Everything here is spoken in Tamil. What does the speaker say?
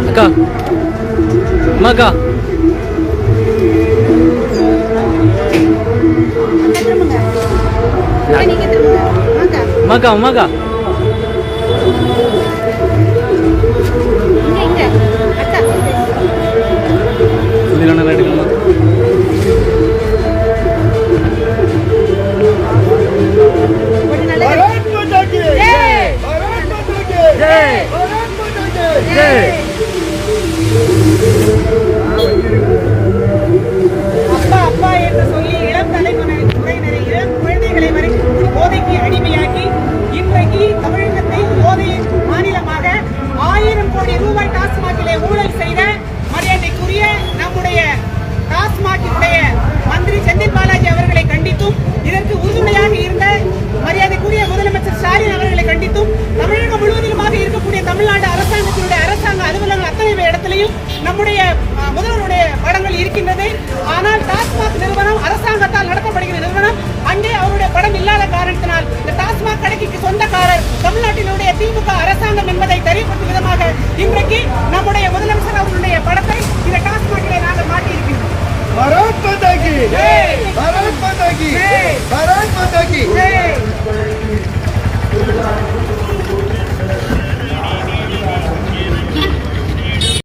அக்கா அம்மாக்கா அம்மாக்கா அம்மாக்கா நல்லா எடுக்கலாம். அப்பா அப்பா என்று சொல்லி இளம் தலைமுறையினரை இளம் குழந்தைகளை வரை போதைக்கு அடிமையாக்கி இன்றைக்கு தமிழகத்தை போதை மாநிலமாக 1000 கோடி ரூபாய் டாஸ்மாகிலே ஊழல் செய்த மரியாதைக்குரிய நம்முடைய டாஸ்மாகினுடைய மந்திரி செந்தில் பாலாஜி அவர்களை கண்டித்தும் இதற்கு உறுதுணையாக இருந்த மரியாதைக்குரிய முதலமைச்சர் ஸ்டாலின் அவர்களை கண்டித்தும் தமிழகம் முழுவதிலுமாக இருக்கக்கூடிய தமிழ்நாடு அரசாங்கத்தினுடைய அரசாங்க அலுவலகங்கள் அத்தனை இடத்திலையும் நம்முடைய முதல்வருடைய படங்கள் இருக்கின்றது. ஆனால் டாஸ்மாக் நிறுவனம் அரசாங்கத்தால் நடத்தப்படுகிற நிறுவனம், அங்கே அவருடைய படம் இல்லாத காரணத்தினால் இந்த டாஸ்மாக் கடைக்கு சொந்தக்காரர் தமிழ்நாட்டினுடைய திமுக அரசாங்கம் என்பதை தெரியப்படுத்தும் விதமாக இன்றைக்கு நம்முடைய முதலமைச்சர் அவர்களுடைய படத்தை இந்த டாஸ்மாகிலே நாங்கள் மாட்டியிருக்கிறோம்.